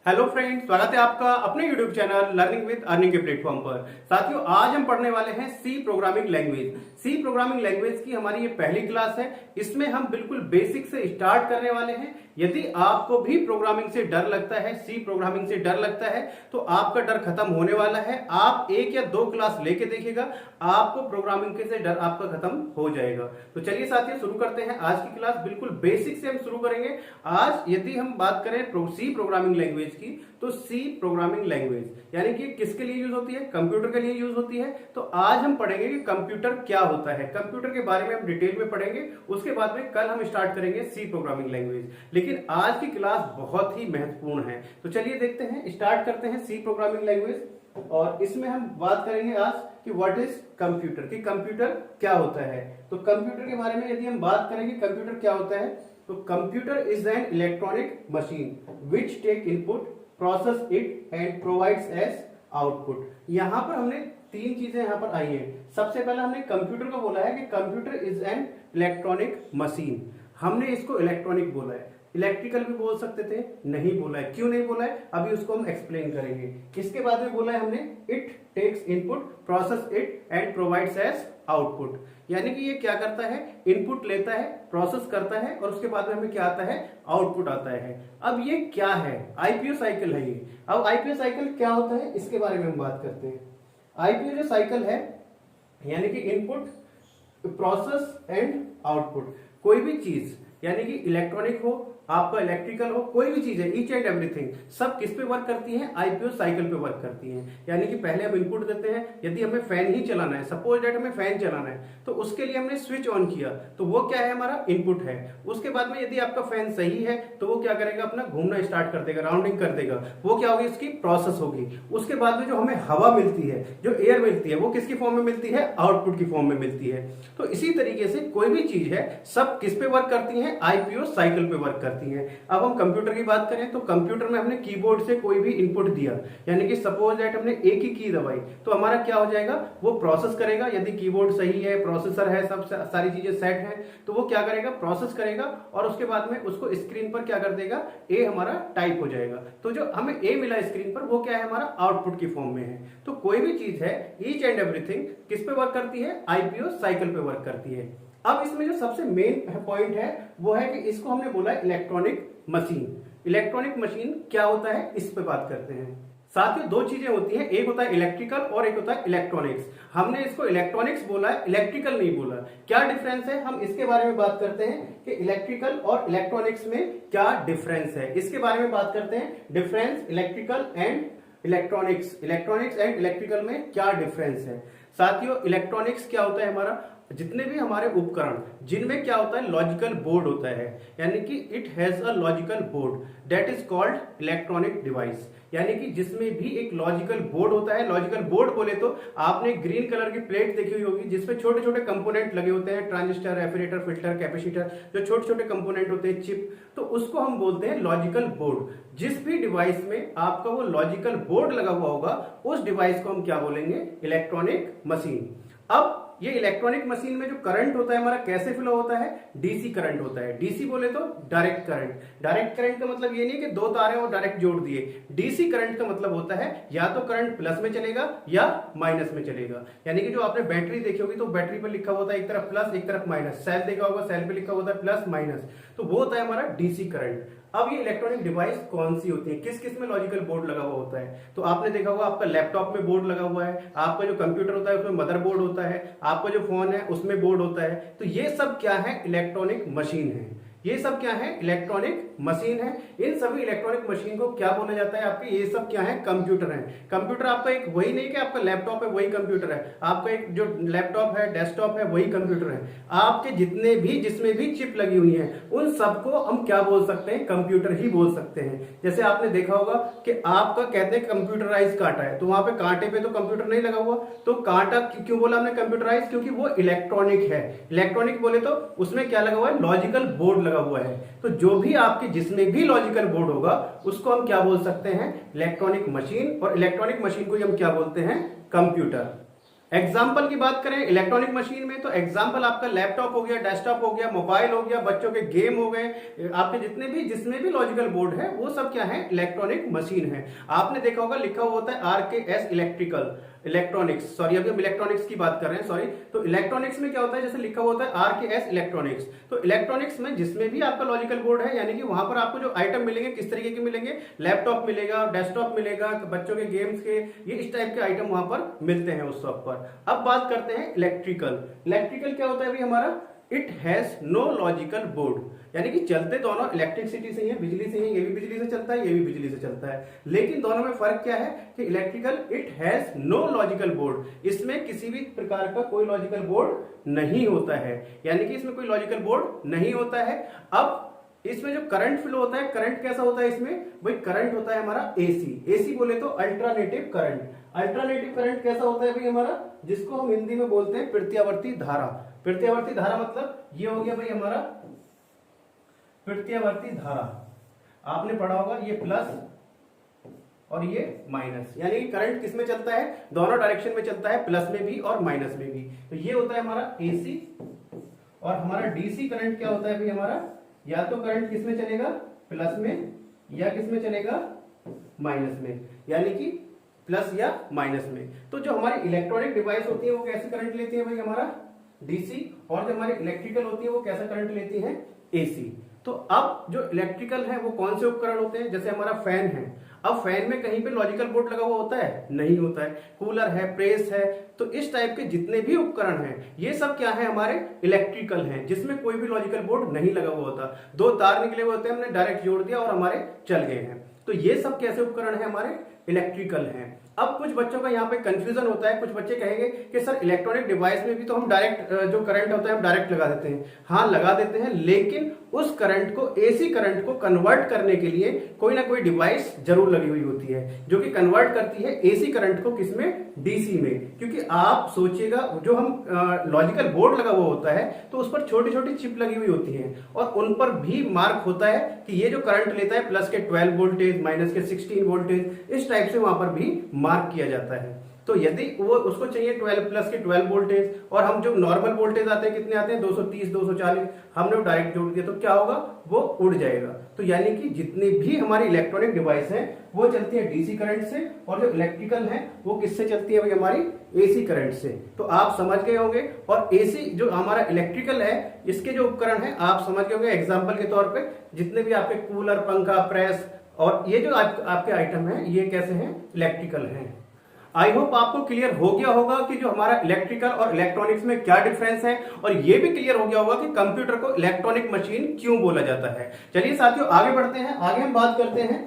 Hello friends, स्वागत है आपका अपने YouTube channel learning with earning के प्लेटफॉर्म पर। साथियों, आज हम पढ़ने वाले हैं C programming language. C programming language की हमारी ये पहली क्लास है। इसमें हम बिल्कुल बेसिक से स्टार्ट करने वाले हैं। यदि आपको भी प्रोग्रामिंग से डर लगता है, सी प्रोग्रामिंग से डर लगता है, तो आपका डर खत्म होने वाला है। आप एक या दो क्लास लेके देखिएगा, आपको प्रोग्रामिंग से डर आपका खत्म हो जाएगा। तो चलिए साथियों, शुरू करते हैं आज की क्लास। बिल्कुल बेसिक से हम शुरू करेंगे। आज यदि हम बात करें सी प्रोग्रामिंग लैंग्वेज की, तो सी प्रोग्रामिंग लैंग्वेज यानी कि किसके लिए यूज होती है? कंप्यूटर के लिए यूज होती है। तो आज हम पढ़ेंगे कि कंप्यूटर क्या होता है, कंप्यूटर के बारे में हम डिटेल में पढ़ेंगे। उसके बाद में कल हम स्टार्ट करेंगे सी प्रोग्रामिंग लैंग्वेज। लेकिन आज की क्लास बहुत ही महत्वपूर्ण है। तो चलिए देखते हैं, स्टार्ट करते हैं सी प्रोग्रामिंग लैंग्वेज। और इसमें हम बात करेंगे आज कि व्हाट इज कंप्यूटर, कि कंप्यूटर क्या होता है। तो कंप्यूटर के बारे में यदि हम बात करें कि कंप्यूटर क्या होता है, तो computer is an electronic machine which take input, process it and provides as output. यहां पर हमने तीन चीजें यहां पर आई हैं। सबसे पहले हमने कंप्यूटर को बोला है कि computer is an electronic machine. हमने इसको इलेक्ट्रॉनिक बोला है। इलेक्ट्रिकल भी बोल सकते थे, नहीं बोला है। क्यों नहीं बोला है, अभी उसको हम एक्सप्लेन करेंगे। इसके बाद में बोला है हमने it takes input, process it and provides as output. यानी कि ये क्या करता है, इनपुट लेता है, प्रोसेस करता है और उसके बाद में हमें क्या आता है, आउटपुट आता है। अब ये क्या है, आईपीओ साइकिल है ये। अब आईपीओ साइकिल क्या होता है, इसके बारे में हम बात करते हैं। आईपीओ जो साइकिल है, यानी कि इनपुट, प्रोसेस एंड आउटपुट। कोई भी चीज यानी कि इलेक्ट्रॉनिक हो, आपका इलेक्ट्रिकल हो, कोई भी चीज है, ईच एंड एवरीथिंग, सब किस पे वर्क करती है, आईपीओ साइकिल पे वर्क करती है। यानी कि पहले हम इनपुट देते हैं। यदि हमें फैन ही चलाना है, सपोज दैट हमें फैन चलाना है, तो उसके लिए हमने स्विच ऑन किया, तो वो क्या है, हमारा इनपुट है। उसके बाद में यदि आपका फैन सही है, तो वो क्या करेगा, अपना घूमना स्टार्ट कर देगा, राउंडिंग कर देगा। वो क्या होगी, उसकी प्रोसेस होगी। उसके बाद में जो हमें हवा मिलती है, जो एयर मिलती है, वो किसकी फॉर्म में मिलती है, आउटपुट की फॉर्म में मिलती है। तो इसी तरीके से कोई भी चीज है, सब किस पे वर्क करती है, आईपीओ साइकिल पे वर्क करती है। अब हम कंप्यूटर की बात करें, तो कंप्यूटर में हमने कीबोर्ड से कोई भी इनपुट दिया, यानी कि सपोज दैट हमने एक ही की दबाई, तो हमारा क्या हो जाएगा, वो प्रोसेस करेगा। यदि कीबोर्ड सही है, प्रोसेसर है, सब सारी चीजें सेट है, तो वो क्या करेगा, प्रोसेस करेगा और उसके बाद में उसको स्क्रीन पर क्या कर देगा, ए हमारा टाइप हो जाएगा। तो जो हमें ए मिला स्क्रीन पर, वो क्या है, हमारा आउटपुट की फॉर्म में है। तो कोई भी चीज है, ईच एंड एवरीथिंग किस पे वर्क करती है, आईपीओ साइकिल पे वर्क करती है। अब इसमें जो सबसे मेन पॉइंट है, वो है कि इसको हमने बोला इलेक्ट्रॉनिक मशीन। इलेक्ट्रॉनिक मशीन क्या होता है, इस पे बात करते हैं। साथियों, दो चीजें होती हैं, एक होता है इलेक्ट्रिकल और एक होता है इलेक्ट्रॉनिक्स। हमने इसको इलेक्ट्रॉनिक्स बोला है, इलेक्ट्रिकल नहीं बोला। क्या डिफरेंस है, हम इसके बारे में बात करते हैं कि इलेक्ट्रिकल और इलेक्ट्रॉनिक्स में क्या डिफरेंस है। इसके बारे में बात करते हैं, difference electrical and electronics, electronics and electrical में क्या डिफरेंस है। साथियों, इलेक्ट्रॉनिक्स क्या होता है, हमारा जितने भी हमारे उपकरण जिनमें क्या होता है, लॉजिकल बोर्ड होता है, यानी कि it has a logical board that is called electronic device. यानी कि जिसमें भी एक लॉजिकल बोर्ड होता है। लॉजिकल बोर्ड बोले तो आपने ग्रीन कलर की प्लेट देखी हुई होगी, जिसमें छोटे छोटे कंपोनेंट लगे होते हैं, ट्रांजिस्टर, रेफ्रिजरेटर, फिल्टर, कैपेसिटर, जो छोटे छोटे कंपोनेंट होते हैं, चिप, तो उसको हम बोलते हैं लॉजिकल बोर्ड। जिस भी डिवाइस में आपका वो लॉजिकल बोर्ड लगा हुआ होगा, उस डिवाइस को हम क्या बोलेंगे, इलेक्ट्रॉनिक मशीन। अब ये इलेक्ट्रॉनिक मशीन में जो करंट होता है हमारा, कैसे फ्लो होता है, डीसी करंट होता है। डीसी बोले तो डायरेक्ट करंट। डायरेक्ट करंट का मतलब ये नहीं कि दो तारे और डायरेक्ट जोड़ दिए। डीसी करंट का मतलब होता है या तो करंट प्लस में चलेगा या माइनस में चलेगा। यानी कि जो आपने बैटरी देखी होगी, तो बैटरी पर लिखा होता है एक तरफ प्लस एक तरफ माइनस। सेल देखा होगा, सेल पे लिखा होता है प्लस माइनस, तो वो होता है हमारा डीसी करंट। अब ये इलेक्ट्रॉनिक डिवाइस कौन सी होती है, किस किस में लॉजिकल बोर्ड लगा हुआ होता है, तो आपने देखा होगा आपका लैपटॉप में बोर्ड लगा हुआ है, आपका जो कंप्यूटर होता है उसमें मदरबोर्ड होता है, आपका जो फोन है उसमें बोर्ड होता है। तो ये सब क्या है, इलेक्ट्रॉनिक मशीन है। ये सब क्या है, इलेक्ट्रॉनिक मशीन है। इन सभी इलेक्ट्रॉनिक मशीन को क्या बोला जाता है, आपके ये सब क्या है, कंप्यूटर है। कंप्यूटर आपका एक वही नहीं कि आपका लैपटॉप है वही कंप्यूटर है, आपका एक जो लैपटॉप है, डेस्कटॉप है, वही कंप्यूटर है। आपके जितने भी जिसमें भी चिप लगी हुई है, उन सबको हम क्या बोल सकते हैं, कंप्यूटर ही बोल सकते हैं। जैसे आपने देखा होगा कि आपका कहते हैं कंप्यूटराइज कांटा है, तो वहां पे कांटे पे तो कंप्यूटर नहीं लगा हुआ, तो कांटा क्यों बोला हमने कंप्यूटराइज, क्योंकि वो इलेक्ट्रॉनिक है। इलेक्ट्रॉनिक बोले तो उसमें क्या लगा हुआ है, लॉजिकल बोर्ड हुआ है। तो जो भी आपके जिसमें भी लॉजिकल बोर्ड होगा, उसको हम क्या बोल सकते हैं, इलेक्ट्रॉनिक मशीन। और इलेक्ट्रॉनिक मशीन को हम क्या बोलते हैं, कंप्यूटर। एग्जाम्पल की बात करें इलेक्ट्रॉनिक मशीन में, तो एग्जाम्पल आपका लैपटॉप हो गया, डेस्कटॉप हो गया, मोबाइल हो गया, बच्चों के गेम हो गए, आपके जितने भी जिसमें भी लॉजिकल बोर्ड है वो सब क्या है, इलेक्ट्रॉनिक मशीन है। आपने देखा होगा लिखा हुआ होता है RKS इलेक्ट्रॉनिक्स, सॉरी अभी हम इलेक्ट्रॉनिक्स की बात कर रहे हैं, सॉरी। तो इलेक्ट्रॉनिक्स में क्या होता है, जैसे लिखा हुआ होता है RKS इलेक्ट्रॉनिक्स, तो इलेक्ट्रॉनिक्स में जिसमें भी आपका लॉजिकल बोर्ड है, यानी कि वहां पर आपको जो आइटम मिलेंगे किस तरीके के मिलेंगे, लैपटॉप मिलेगा, डेस्कटॉप मिलेगा, बच्चों के गेम्स के, ये इस टाइप के आइटम वहां पर मिलते हैं उस शॉप पर। अब बात करते हैं इलेक्ट्रिकल। इलेक्ट्रिकल क्या होता है भाई हमारा, it has no logical board, यानी कि चलते दोनों इलेक्ट्रिसिटी से ही है, बिजली से ही, ये भी बिजली से चलता है, ये भी बिजली से चलता है, लेकिन दोनों में फर्क क्या है कि electrical it has no logical board, इसमें किसी भी प्रकार का कोई लॉजिकल बोर्ड नहीं होता है, यानी कि इसमें कोई लॉजिकल बोर्ड नहीं होता है। अब इसमें जो करंट फ्लो होता है, करंट कैसा होता है इसमें, भाई करंट होता है हमारा एसी बोले तो अल्टरनेटिव करंट। अल्टरनेटिव करंट कैसा होता है भाई हमारा, जिसको हम हिंदी में बोलते हैं प्रत्यावर्ती धारा। प्रत्यावर्ती धारा मतलब ये हो गया भाई हमारा प्रत्यावर्ती धारा, आपने पढ़ा होगा ये प्लस और ये माइनस, यानी कि करंट किस में चलता है, दोनों डायरेक्शन में चलता है, प्लस में भी और माइनस में भी। तो ये होता है हमारा एसी, और हमारा डीसी करंट क्या होता है भाई हमारा, या तो करंट किस में चलेगा, प्लस में, या किस में चलेगा, माइनस में, यानी कि प्लस या माइनस में। तो जो हमारी इलेक्ट्रॉनिक डिवाइस होती है वो कैसे करंट लेती है भाई हमारा, डीसी, और जो हमारी इलेक्ट्रिकल होती है वो कैसा करंट लेती है, एसी। तो अब जो इलेक्ट्रिकल है वो कौन से उपकरण होते हैं, जैसे हमारा फैन है, अब फैन में कहीं पे लॉजिकल बोर्ड लगा हुआ होता है, नहीं होता है, कूलर है, प्रेस है, तो इस टाइप के जितने भी उपकरण हैं ये सब क्या है, हमारे इलेक्ट्रिकल हैं, जिसमें कोई भी लॉजिकल बोर्ड नहीं लगा हुआ होता, दो तार निकले हुए होते हैं, हमने डायरेक्ट जोड़ दिया और हमारे चल गए हैं। तो ये सब कैसे उपकरण है, हमारे इलेक्ट्रिकल हैं। अब कुछ बच्चों का यहाँ पे कंफ्यूजन होता है, कुछ बच्चे कहेंगे कि सर इलेक्ट्रॉनिक डिवाइस में भी तो हम डायरेक्ट जो करंट होता है हम डायरेक्ट लगा देते हैं। हाँ लगा देते हैं, लेकिन उस करंट को, एसी करंट को कन्वर्ट करने के लिए कोई ना कोई डिवाइस जरूर लगी हुई होती है जो कि कन्वर्ट करती है एसी करंट को किसमें, डीसी में। क्योंकि आप सोचिएगा जो हम लॉजिकल बोर्ड लगा हुआ होता है तो उस पर छोटी छोटी चिप लगी हुई होती है और उन पर भी मार्क होता है कि ये जो करंट लेता है प्लस के 12 वोल्टेज, माइनस के 16 वोल्टेज, इस टाइप से वहां पर भी मार्क किया जाता है। तो यदि वो उसको चाहिए 12 प्लस के 12 वोल्टेज, और हम जो नॉर्मल वोल्टेज आते हैं कितने आते हैं 230 240, हमने डायरेक्ट जोड़ दिया तो क्या होगा, वो उड़ जाएगा। तो यानी कि जितनी भी हमारी इलेक्ट्रॉनिक डिवाइस है वो चलती है डीसी करंट से, और जो इलेक्ट्रिकल है वो किससे चलती है भाई, हमारी एसी करंट से। तो आप समझ गए होंगे, और एसी जो हमारा इलेक्ट्रिकल है इसके जो उपकरण है आप समझ गए होंगे। एग्जाम्पल के तौर पर जितने भी आपके कूलर, पंखा, प्रेस और ये जो आपके आइटम है ये कैसे हैं, इलेक्ट्रिकल हैं। आई होप आपको क्लियर हो गया होगा कि जो हमारा इलेक्ट्रिकल और इलेक्ट्रॉनिक्स में क्या डिफरेंस है, और ये भी क्लियर हो गया होगा कि कंप्यूटर को इलेक्ट्रॉनिक मशीन क्यों बोला जाता है। चलिए साथियों आगे बढ़ते हैं, आगे हम बात करते हैं,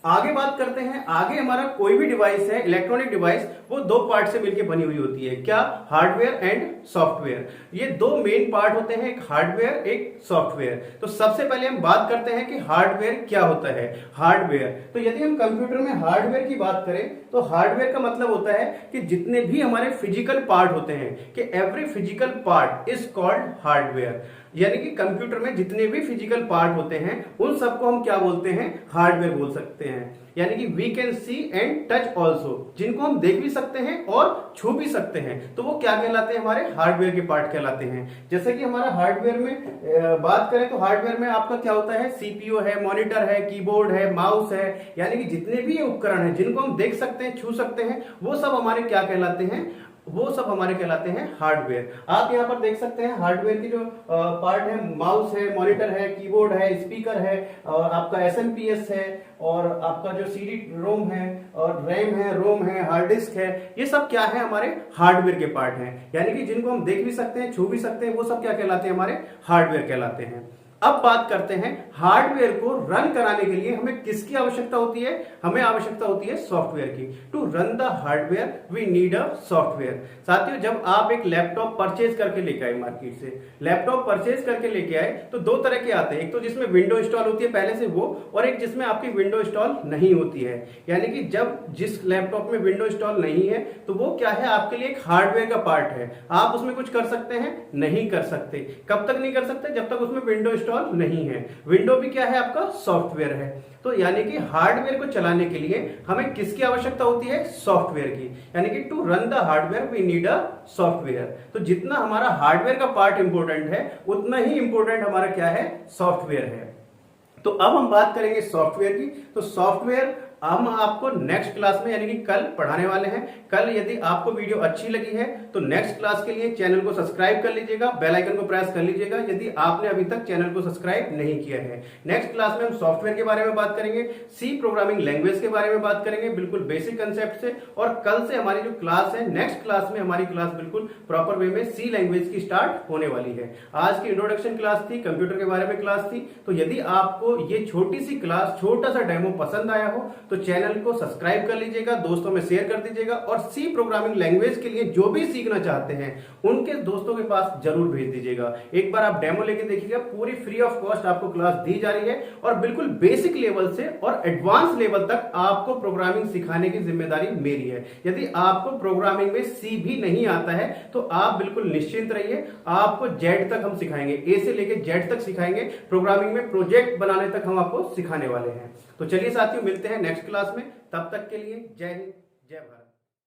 आगे हमारा कोई भी डिवाइस है, इलेक्ट्रॉनिक डिवाइस, वो दो पार्ट से मिलकर बनी हुई होती है। क्या, हार्डवेयर एंड सॉफ्टवेयर। ये दो मेन पार्ट होते हैं, एक हार्डवेयर, एक सॉफ्टवेयर। तो सबसे पहले हम बात करते हैं कि हार्डवेयर क्या होता है। हार्डवेयर, तो यदि हम कंप्यूटर में हार्डवेयर की बात करें तो हार्डवेयर का मतलब होता है कि जितने भी हमारे फिजिकल पार्ट होते हैं, कि every physical part is called hardware. यानी कि कंप्यूटर में जितने भी फिजिकल पार्ट होते हैं उन सबको हम क्या बोलते हैं, हार्डवेयर बोल सकते हैं। यानी कि we can see and touch also, जिनको हम देख भी सकते हैं और छू भी सकते हैं, तो वो क्या कहलाते हैं, हमारे हार्डवेयर के पार्ट कहलाते हैं। जैसे कि हमारा हार्डवेयर में बात करें तो हार्डवेयर में आपका क्या होता है, सीपीयू है, मॉनिटर है, कीबोर्ड है, माउस है, यानी कि जितने भी ये उपकरण हैं जिनको हम देख सकते हैं, छू सकते हैं, वो सब हमारे क्या कहलाते हैं, वो सब हमारे कहलाते हैं हार्डवेयर। आप यहाँ पर देख सकते हैं हार्डवेयर की जो पार्ट है, माउस है, मॉनिटर है, कीबोर्ड है, स्पीकर है, और आपका एसएमपीएस है, और आपका जो सीडी रोम है, और रैम है, रोम है, हार्ड डिस्क है, ये सब क्या है, हमारे हार्डवेयर के पार्ट हैं। यानी कि जिनको हम देख भी सकते हैं, छू भी सकते हैं, वो सब क्या कहलाते हैं, हमारे हार्डवेयर कहलाते हैं। अब बात करते हैं हार्डवेयर को रन कराने के लिए हमें किसकी आवश्यकता होती है, हमें आवश्यकता होती है सॉफ्टवेयर की। To run the hardware we need a software. साथियों जब आप एक लैपटॉप परचेज करके लेके आए मार्केट से, लैपटॉप परचेज करके लेके आए तो दो तरह के आते हैं, एक तो जिसमें विंडो इंस्टॉल होती है पहले से वो, और एक जिसमें आपकी विंडो इंस्टॉल नहीं होती है। यानी कि जब जिस लैपटॉप में विंडो इंस्टॉल नहीं है तो वो क्या है, आपके लिए एक हार्डवेयर का पार्ट है, आप उसमें कुछ कर सकते हैं, नहीं कर सकते। कब तक नहीं कर सकते, जब तक उसमें विंडो इंस्टॉल नहीं है। विंडो भी क्या है आपका सॉफ्टवेयर है। तो यानी कि हार्डवेयर को चलाने के लिए हमें किसकी आवश्यकता होती है, सॉफ्टवेयर की। यानी कि to run the hardware we need a software. तो जितना हमारा हार्डवेयर का पार्ट इंपॉर्टेंट है उतना ही इंपॉर्टेंट हमारा क्या है, सॉफ्टवेयर है। तो अब हम बात करेंगे सॉफ्टवेयर की। तो सॉफ्टवेयर हम आपको नेक्स्ट क्लास में यानी कि कल पढ़ाने वाले हैं। कल यदि आपको वीडियो अच्छी लगी है तो नेक्स्ट क्लास के लिए चैनल को सब्सक्राइब कर लीजिएगा, बेल आइकन को प्रेस कर लीजिएगा यदि आपने अभी तक चैनल को सब्सक्राइब नहीं किया है। नेक्स्ट क्लास में हम सॉफ्टवेयर के बारे में बात करेंगे, सी प्रोग्रामिंग लैंग्वेज के बारे में बात करेंगे, बिल्कुल बेसिक कंसेप्ट से। और कल से हमारी जो क्लास है, नेक्स्ट क्लास में हमारी क्लास बिल्कुल प्रॉपर वे में सी लैंग्वेज की स्टार्ट होने वाली है। आज की इंट्रोडक्शन क्लास थी, कंप्यूटर के बारे में क्लास थी। तो यदि आपको ये छोटी सी क्लास, छोटा सा डेमो पसंद आया हो तो चैनल को सब्सक्राइब कर लीजिएगा, दोस्तों में शेयर कर दीजिएगा। और सी प्रोग्रामिंग लैंग्वेज के लिए जो भी सीखना चाहते हैं उनके दोस्तों के पास जरूर भेज दीजिएगा। एक बार आप डेमो लेके देखिएगा, पूरी फ्री ऑफ कॉस्ट आपको क्लास दी जा रही है और बिल्कुल बेसिक लेवल से और एडवांस लेवल तक आपको प्रोग्रामिंग सिखाने की जिम्मेदारी मेरी है। यदि आपको प्रोग्रामिंग में सी भी नहीं आता है तो आप बिल्कुल निश्चिंत रहिए, आपको जेड तक हम सिखाएंगे, ए से लेके जेड तक सिखाएंगे। प्रोग्रामिंग में प्रोजेक्ट बनाने तक हम आपको सिखाने वाले हैं। तो चलिए साथियों, मिलते हैं नेक्स्ट क्लास में। तब तक के लिए जय हिंद, जय भारत।